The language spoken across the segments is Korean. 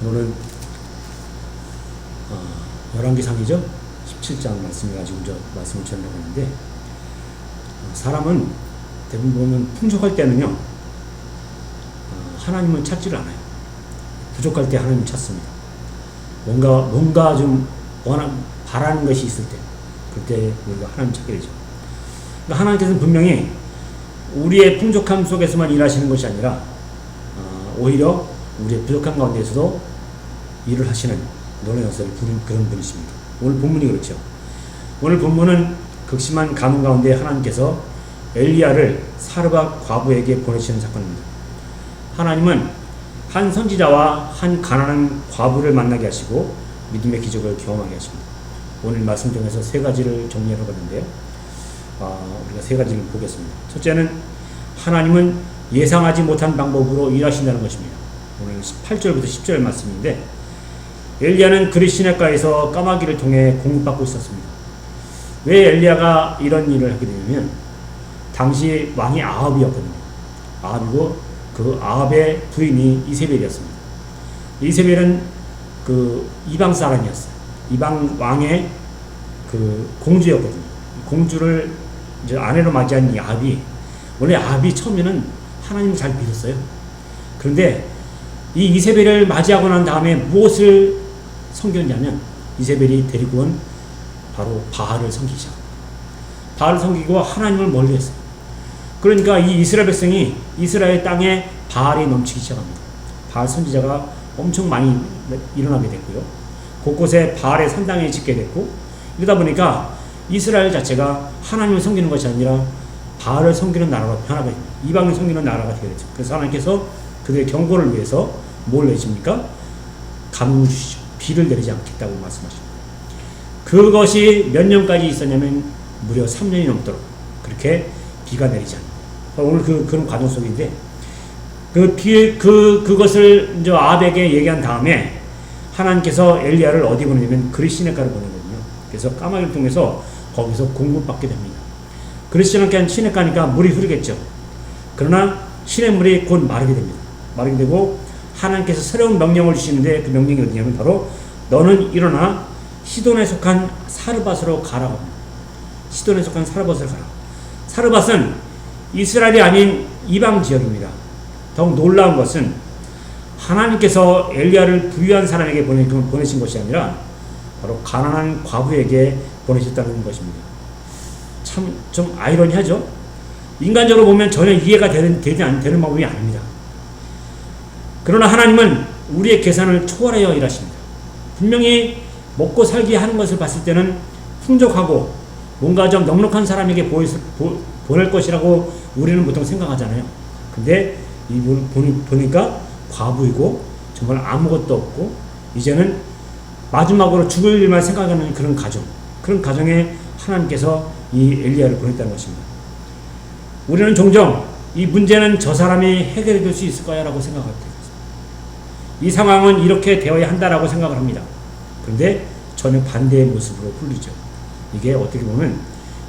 오늘은 열왕기상이죠. 17장 말씀을 가지고 말씀을 전하려고 하는데, 사람은 대부분 보면 풍족할 때는요, 하나님을 찾지를 않아요. 부족할 때 하나님을 찾습니다. 뭔가 좀 바라는 것이 있을 때, 그때 우리가 하나님 찾게 되죠. 그러니까 하나님께서는 분명히 우리의 풍족함 속에서만 일하시는 것이 아니라 오히려 우리의 부족함 가운데서도 일을 하시는 놀라운 역사를 부른 그런 분이십니다. 오늘 본문이 그렇죠. 오늘 본문은 극심한 가뭄 가운데 하나님께서 엘리야를 사르밧 과부에게 보내시는 사건입니다. 하나님은 한 선지자와 한 가난한 과부를 만나게 하시고 믿음의 기적을 경험하게 하십니다. 오늘 말씀 중에서 세 가지를 정리하려고 하는데요. 우리가 세 가지를 보겠습니다. 첫째는 하나님은 예상하지 못한 방법으로 일하신다는 것입니다. 오늘 8절부터 10절 말씀인데, 엘리야는 그릿 시냇가에서 까마귀를 통해 공급받고 있었습니다. 왜 엘리야가 이런 일을 하게 되냐면, 당시 왕이 아합이었거든요. 아합이고 그 아합의 부인이 이세벨이었습니다. 이세벨은 그 이방 사람이었어요. 이방 왕의 그 공주였거든요. 공주를 이제 아내로 맞이한 이 아합이, 원래 아합이 처음에는 하나님을 잘 믿었어요. 그런데 이 이세벨을 맞이하고 난 다음에 무엇을 섬겼냐면, 이세벨이 데리고 온 바로 바알을 섬기기 시작합니다. 바알을 섬기고 하나님을 멀리했어요. 그러니까 이 이스라엘 백성이 이스라엘 땅에 바알이 넘치기 시작합니다. 바알 선지자가 엄청 많이 일어나게 됐고요. 곳곳에 바알의 산당이 짓게 됐고, 이러다 보니까 이스라엘 자체가 하나님을 섬기는 것이 아니라 바알을 섬기는 나라로 변하게 됩니다. 이방을 섬기는 나라가 되게 되죠. 그래서 하나님께서 그들의 경고를 위해서 뭘 내십니까? 가뭄을 주시죠. 비를 내리지 않겠다고 말씀하십니다. 그것이 몇 년까지 있었냐면 무려 3년이 넘도록 그렇게 비가 내리지 않습니다. 오늘 그런 과정 속인데, 그것을 이제 아합에게 얘기한 다음에 하나님께서 엘리야를 어디 보내냐면 그릿 시냇가를 보내거든요. 그래서 까마귀를 통해서 거기서 공급받게 됩니다. 그릿 시냇가니까 물이 흐르겠죠. 그러나 시냇물이 곧 마르게 됩니다. 마르게 되고 하나님께서 새로운 명령을 주시는데, 그 명령이 어디냐면 바로 너는 일어나 시돈에 속한 사르밧으로 가라고 합니다. 시돈에 속한 사르밧으로 가라. 사르밧은 이스라엘이 아닌 이방 지역입니다. 더욱 놀라운 것은 하나님께서 엘리야를 부유한 사람에게 보내신 것이 아니라 바로 가난한 과부에게 보내셨다는 것입니다. 참 좀 아이러니하죠? 인간적으로 보면 전혀 이해가 되는 방법이 아닙니다. 그러나 하나님은 우리의 계산을 초월하여 일하십니다. 분명히 먹고 살기 하는 것을 봤을 때는 풍족하고 뭔가 좀 넉넉한 사람에게 보낼 것이라고 우리는 보통 생각하잖아요. 근데 이분 보니까 과부이고 정말 아무것도 없고 이제는 마지막으로 죽을 일만 생각하는 그런 가정에 하나님께서 이 엘리야를 보냈다는 것입니다. 우리는 종종 이 문제는 저 사람이 해결해 줄 수 있을 거야 라고 생각할 때, 이 상황은 이렇게 되어야 한다라고 생각을 합니다. 그런데 전혀 반대의 모습으로 풀리죠. 이게 어떻게 보면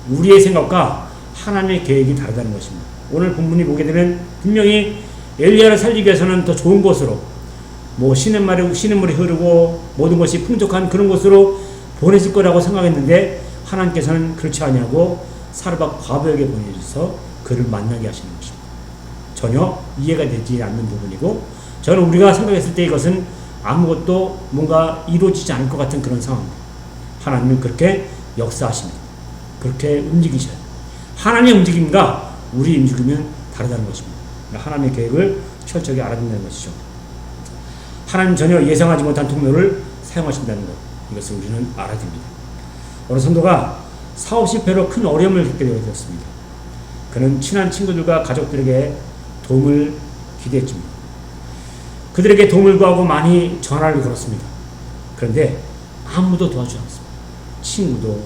우리의 생각과 하나님의 계획이 다르다는 것입니다. 오늘 본문이 보게 되면 분명히 엘리야를 살리기 위해서는 더 좋은 곳으로, 시냇물이 흐르고 모든 것이 풍족한 그런 곳으로 보내실 거라고 생각했는데, 하나님께서는 그렇지 아니하고 사르밧 과부에게 보내주셔서 그를 만나게 하시는 것입니다. 전혀 이해가 되지 않는 부분이고, 저는 우리가 생각했을 때 이것은 아무것도 뭔가 이루어지지 않을 것 같은 그런 상황입니다. 하나님은 그렇게 역사하십니다. 그렇게 움직이셔요. 하나님의 움직임과 우리의 움직임은 다르다는 것입니다. 하나님의 계획을 철저히 알아듣는 것이죠. 하나님 전혀 예상하지 못한 통로를 사용하신다는 것, 이것을 우리는 알아야 됩니다. 어느 성도가 사업 실패로 큰 어려움을 겪게 되었습니다. 그는 친한 친구들과 가족들에게 도움을 기대했습니다. 그들에게 도움을 구하고 많이 전화를 걸었습니다. 그런데 아무도 도와주지 않았습니다. 친구도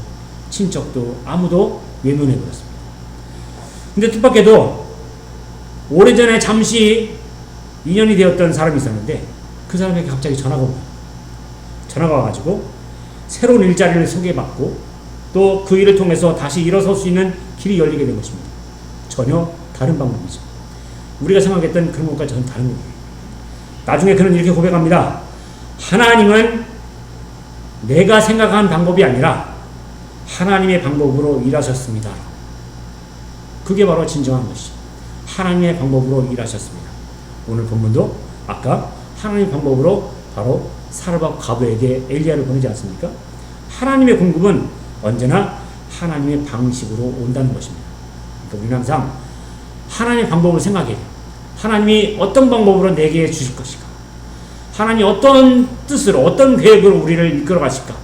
친척도 아무도 외면해버렸습니다. 근데 뜻밖에도 오래전에 잠시 인연이 되었던 사람이 있었는데, 그 사람에게 갑자기 전화가 와가지고 새로운 일자리를 소개받고 또 그 일을 통해서 다시 일어설 수 있는 길이 열리게 된 것입니다. 전혀 다른 방법이죠. 우리가 생각했던 그런 것과 전혀 다른 거예요. 나중에 그는 이렇게 고백합니다. 하나님은 내가 생각한 방법이 아니라 하나님의 방법으로 일하셨습니다. 그게 바로 진정한 것이죠. 하나님의 방법으로 일하셨습니다. 오늘 본문도 아까 하나님의 방법으로 바로 사르밧 과부에게 엘리야를 보내지 않습니까? 하나님의 공급은 언제나 하나님의 방식으로 온다는 것입니다. 그러니까 우리는 항상 하나님의 방법을 생각해야 돼요. 하나님이 어떤 방법으로 내게 주실 것인가? 하나님이 어떤 뜻으로, 어떤 계획으로 우리를 이끌어 가실까?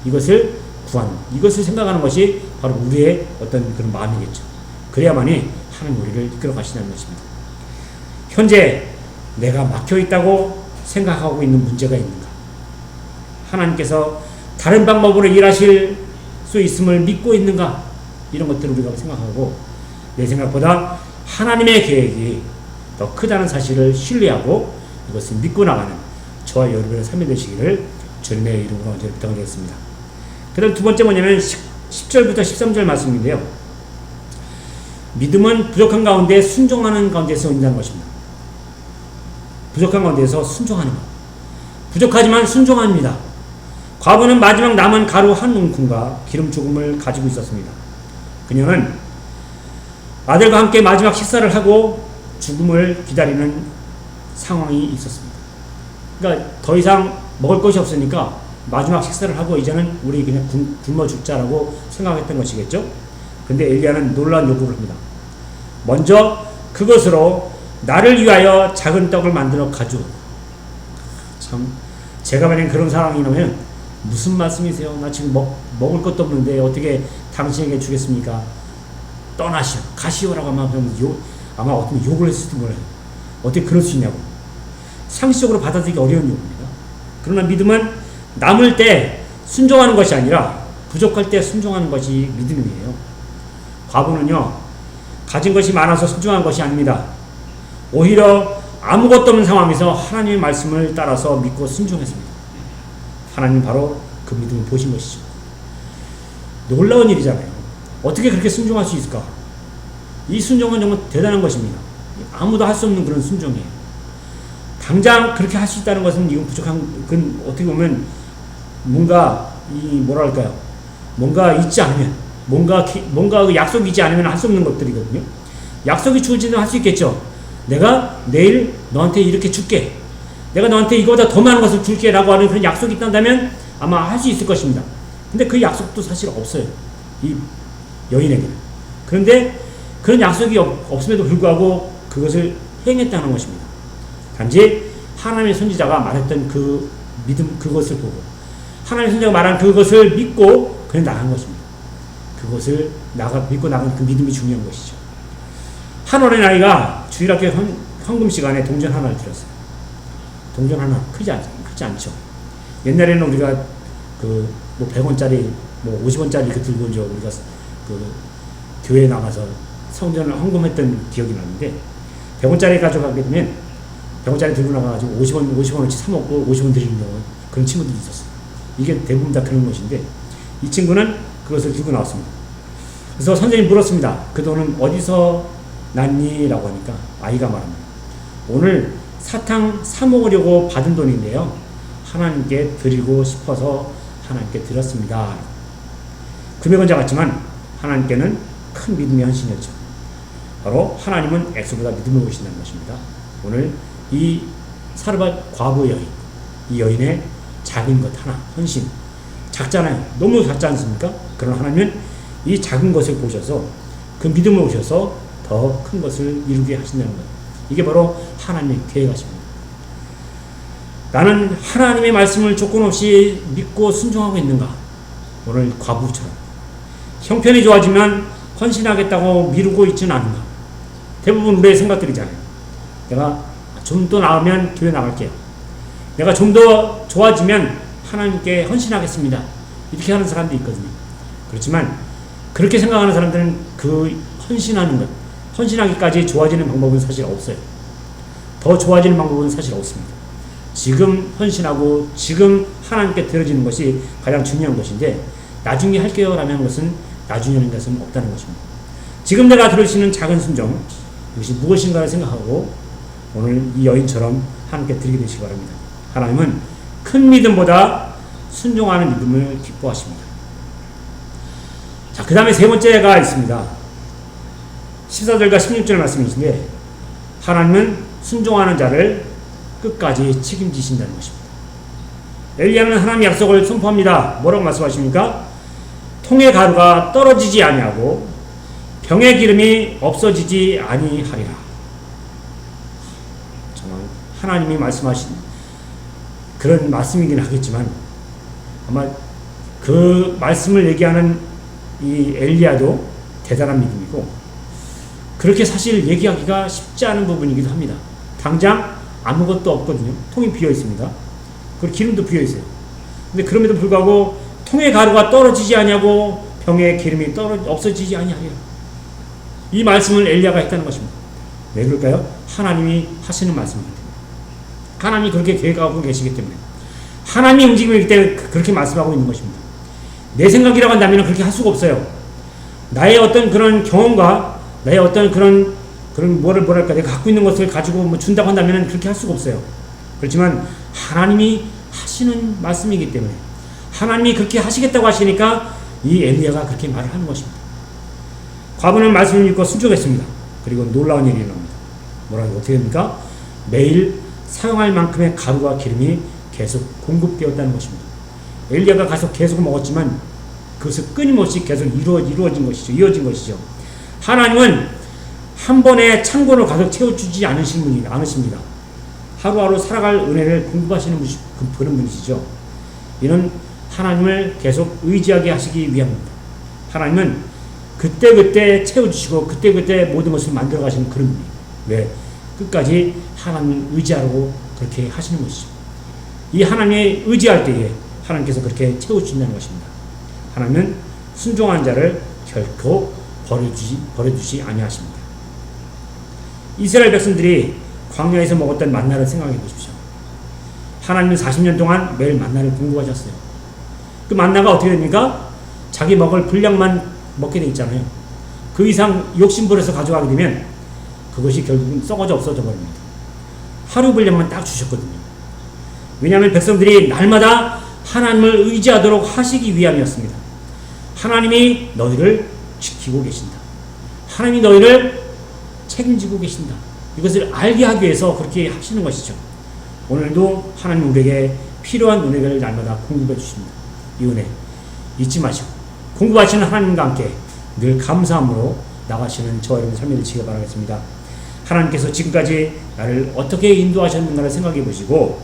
이것을 구하는, 이것을 생각하는 것이 바로 우리의 어떤 그런 마음이겠죠. 그래야만이 하나님 우리를 이끌어 가신다는 것입니다. 현재 내가 막혀 있다고 생각하고 있는 문제가 있는가? 하나님께서 다른 방법으로 일하실 수 있음을 믿고 있는가? 이런 것들을 우리가 생각하고 내 생각보다 하나님의 계획이 더 크다는 사실을 신뢰하고 이것을 믿고 나가는 저와 여러분의 삶이 되시기를 주님의 이름으로 언제나 부탁드리겠습니다. 그 다음 두 번째 뭐냐면 10절부터 13절 말씀인데요. 믿음은 부족한 가운데 순종하는 가운데서 온다는 것입니다. 부족한 가운데서 순종하는 것. 부족하지만 순종합니다. 과부는 마지막 남은 가루 한 움큼과 기름 조금을 가지고 있었습니다. 그녀는 아들과 함께 마지막 식사를 하고 죽음을 기다리는 상황이 있었습니다. 그러니까 더 이상 먹을 것이 없으니까 마지막 식사를 하고 이제는 우리 그냥 굶어 죽자라고 생각했던 것이겠죠. 근데 엘리야는 놀라운 요구를 합니다. 먼저 그것으로 나를 위하여 작은 떡을 만들어 가져오라. 참, 제가 만약 그런 상황이라면 무슨 말씀이세요? 나 지금 먹을 것도 없는데 어떻게 당신에게 주겠습니까? 떠나시오, 가시오라고 아마 어떤 욕을 했을지 몰라요. 어떻게 그럴 수 있냐고. 상식적으로 받아들이기 어려운 욕입니다. 그러나 믿음은 남을 때 순종하는 것이 아니라 부족할 때 순종하는 것이 믿음이에요. 과부는요, 가진 것이 많아서 순종한 것이 아닙니다. 오히려 아무것도 없는 상황에서 하나님의 말씀을 따라서 믿고 순종했습니다. 하나님 바로 그 믿음을 보신 것이죠. 놀라운 일이잖아요. 어떻게 그렇게 순종할 수 있을까? 이 순종은 정말 대단한 것입니다. 아무도 할 수 없는 그런 순종이에요. 당장 그렇게 할 수 있다는 것은 이건 부족한, 그건 어떻게 보면 뭔가 뭐랄까요? 뭔가 있지 않으면, 뭔가 그 약속이 있지 않으면 할 수 없는 것들이거든요. 약속이 주어지면 할 수 있겠죠. 내가 내일 너한테 이렇게 줄게. 내가 너한테 이거보다 더 많은 것을 줄게 라고 하는 그런 약속이 있다면 아마 할 수 있을 것입니다. 근데 그 약속도 사실 없어요. 이 여인에게는. 그런데 그런 약속이 없음에도 불구하고 그것을 행했다는 것입니다. 단지 하나님의 선지자가 말했던 그 믿음, 그것을 보고 하나님의 선지자가 말한 그것을 믿고 그냥 나간 것입니다. 그것을 믿고 나간 그 믿음이 중요한 것이죠. 한 어린아이가 주일학교 헌금 시간에 동전 하나를 드렸어요. 동전 하나 크지 않죠. 옛날에는 우리가 뭐 100원짜리, 뭐 50원짜리 이렇게 들고 이제 우리가 교회에 나가서 성전을 헌금했던 기억이 나는데 100원짜리 가져가게 되면 100원짜리 들고 나가가지고 50원어치 사먹고 50원 드리는 그런 친구들이 있었어요. 이게 대부분 다 그런 것인데 이 친구는 그것을 들고 나왔습니다. 그래서 선생님이 물었습니다. 그 돈은 어디서 났니? 라고 하니까 아이가 말합니다. 오늘 사탕 사 먹으려고 받은 돈인데요. 하나님께 드리고 싶어서 하나님께 드렸습니다. 금액은 작았지만 하나님께는 큰 믿음의 헌신이었죠. 바로 하나님은 액수보다 믿음을 보신다는 것입니다. 오늘 이 사르밧 과부 여인, 이 여인의 작은 것 하나, 헌신. 작잖아요. 너무 작지 않습니까? 그러나 하나님은 이 작은 것을 보셔서 그 믿음을 보셔서 더 큰 것을 이루게 하신다는 것. 이게 바로 하나님의 계획하십니다. 나는 하나님의 말씀을 조건 없이 믿고 순종하고 있는가? 오늘 과부처럼. 형편이 좋아지면 헌신하겠다고 미루고 있지는 않은가? 대부분 우리의 생각들이잖아요. 내가 좀 더 나으면 교회 나갈게요. 내가 좀 더 좋아지면 하나님께 헌신하겠습니다. 이렇게 하는 사람도 있거든요. 그렇지만 그렇게 생각하는 사람들은 그 헌신하는 것, 헌신하기까지 좋아지는 방법은 사실 없어요. 더 좋아지는 방법은 사실 없습니다. 지금 헌신하고 지금 하나님께 드려지는 것이 가장 중요한 것인데 나중에 할게요 라는 것은 나중에 하는 것은 없다는 것입니다. 지금 내가 들으시는 작은 순종, 이것이 무엇인가를 생각하고 오늘 이 여인처럼 하나님께 드리게 되시기 바랍니다. 하나님은 그 큰 믿음보다 순종하는 믿음을 기뻐하십니다. 자, 그 다음에 세 번째가 있습니다. 14절과 16절 말씀이신데, 하나님은 순종하는 자를 끝까지 책임지신다는 것입니다. 엘리야는 하나님의 약속을 선포합니다. 뭐라고 말씀하십니까? 통의 가루가 떨어지지 아니하고 병의 기름이 없어지지 아니하리라. 정말 하나님이 말씀하신 그런 말씀이긴 하겠지만, 아마 그 말씀을 얘기하는 이 엘리야도 대단한 믿음이고, 그렇게 사실 얘기하기가 쉽지 않은 부분이기도 합니다. 당장 아무것도 없거든요. 통이 비어 있습니다. 그리고 기름도 비어 있어요. 근데 그럼에도 불구하고 통의 가루가 떨어지지 아니하고 병의 기름이 없어지지 아니하리라. 이 말씀을 엘리야가 했다는 것입니다. 왜 그럴까요? 하나님이 하시는 말씀이기 때문에. 하나님이 그렇게 계획하고 계시기 때문에. 하나님이 움직이기 때문에 그렇게 말씀하고 있는 것입니다. 내 생각이라고 한다면 그렇게 할 수가 없어요. 나의 어떤 그런 경험과 나의 어떤 그런 뭐랄까, 내가 갖고 있는 것을 가지고 뭐 준다고 한다면 그렇게 할 수가 없어요. 그렇지만 하나님이 하시는 말씀이기 때문에, 하나님이 그렇게 하시겠다고 하시니까 이 엘리야가 그렇게 말을 하는 것입니다. 과부는 말씀을 읽고 순종했습니다. 그리고 놀라운 일이 일어납니다. 뭐라고 어떻게 됩니까? 매일 사용할 만큼의 가루와 기름이 계속 공급되었다는 것입니다. 엘리야가 가서 계속 먹었지만 그것을 끊임없이 계속 이루어진 것이죠. 이어진 것이죠. 하나님은 한 번에 창고를 가득 채워주지 않으십니다. 하루하루 살아갈 은혜를 공급하시는 그런 분이시죠. 이는 하나님을 계속 의지하게 하시기 위함입니다. 하나님은 그때그때 채워주시고 그때그때 모든 것을 만들어 가시는 그런 분이에요. 왜? 끝까지 하나님을 의지하라고 그렇게 하시는 것이죠. 이 하나님의 의지할 때에 하나님께서 그렇게 채워주신다는 것입니다. 하나님은 순종한 자를 결코 버려두지 아니하십니다. 이스라엘 백성들이 광야에서 먹었던 만나를 생각해 보십시오. 하나님은 40년 동안 매일 만나를 공급하셨어요. 그 만나가 어떻게 됩니까? 자기 먹을 분량만 먹게 돼 있잖아요. 그 이상 욕심부려서 가져가게 되면 그것이 결국은 썩어져 없어져 버립니다. 하루 분량만 딱 주셨거든요. 왜냐하면 백성들이 날마다 하나님을 의지하도록 하시기 위함이었습니다. 하나님이 너희를 지키고 계신다. 하나님이 너희를 책임지고 계신다. 이것을 알게 하기 위해서 그렇게 하시는 것이죠. 오늘도 하나님 우리에게 필요한 은혜를 날마다 공급해 주십니다. 이 은혜 잊지 마시고 공급하시는 하나님과 함께 늘 감사함으로 나가시는 저와 여러분 삶이 되시길 바라겠습니다. 하나님께서 지금까지 나를 어떻게 인도하셨는가를 생각해 보시고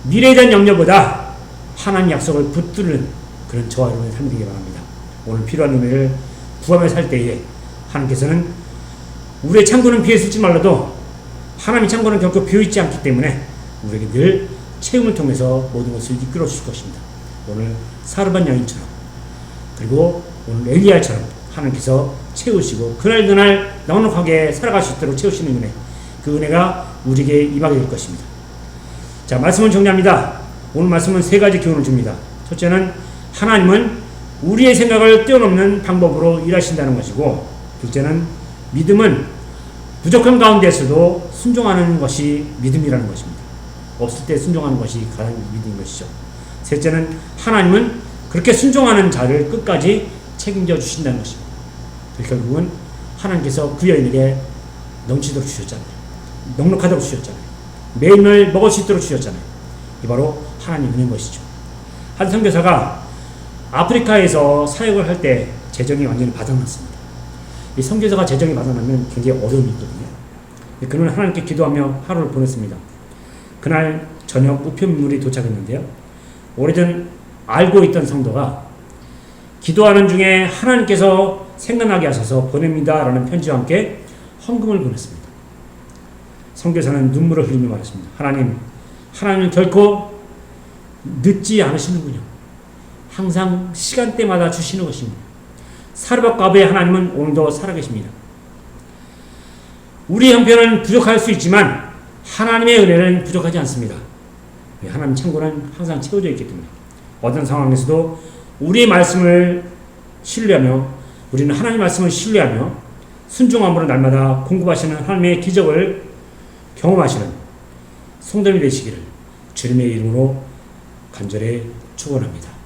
미래에 대한 염려보다 하나님 약속을 붙드는 그런 저와 여러분의 삶이 되길 바랍니다. 오늘 필요한 은혜를 구하며 살 때에 하나님께서는 우리의 창고는 비어있을지 말라도 하나님의 창고는 결코 비어있지 않기 때문에 우리에게 늘 체험을 통해서 모든 것을 이끌어 주실 것입니다. 오늘 사르반 여인처럼 그리고 오늘 엘리야처럼 하나님께서 채우시고 그날 넉넉하게 살아갈 수 있도록 채우시는 은혜, 그 은혜가 우리에게 임하게 될 것입니다. 자, 말씀은 정리합니다. 오늘 말씀은 세 가지 교훈을 줍니다. 첫째는 하나님은 우리의 생각을 뛰어넘는 방법으로 일하신다는 것이고, 둘째는 믿음은 부족한 가운데서도 순종하는 것이 믿음이라는 것입니다. 없을 때 순종하는 것이 가장 믿음인 것이죠. 셋째는 하나님은 그렇게 순종하는 자를 끝까지 책임져 주신다는 것입니다. 결국은 하나님께서 그 여인에게 넘치도록 주셨잖아요. 넉넉하도록 주셨잖아요. 매일매일 먹을 수 있도록 주셨잖아요. 이 바로 하나님 은혜인 것이죠. 한 선교사가 아프리카에서 사역을 할 때 재정이 완전히 바닥났습니다. 이 선교사가 재정이 바닥나면 굉장히 어려움이 있거든요. 그는 하나님께 기도하며 하루를 보냈습니다. 그날 저녁 우편물이 도착했는데요. 오래전 알고 있던 성도가 기도하는 중에 하나님께서 생각나게 하셔서 보냅니다 라는 편지와 함께 헌금을 보냈습니다. 선교사는 눈물을 흘리며 말했습니다. 하나님은 결코 늦지 않으시는군요. 항상 시간대마다 주시는 것입니다. 사르밧과부의 하나님은 오늘도 살아계십니다. 우리 형편은 부족할 수 있지만 하나님의 은혜는 부족하지 않습니다. 하나님 창고는 항상 채워져 있기 때문에 어떤 상황에서도 우리의 말씀을 신뢰하며 우리는 하나님의 말씀을 신뢰하며 순종함으로 날마다 공급하시는 하나님의 기적을 경험하시는 성도님이 되시기를 주님의 이름으로 간절히 축원합니다.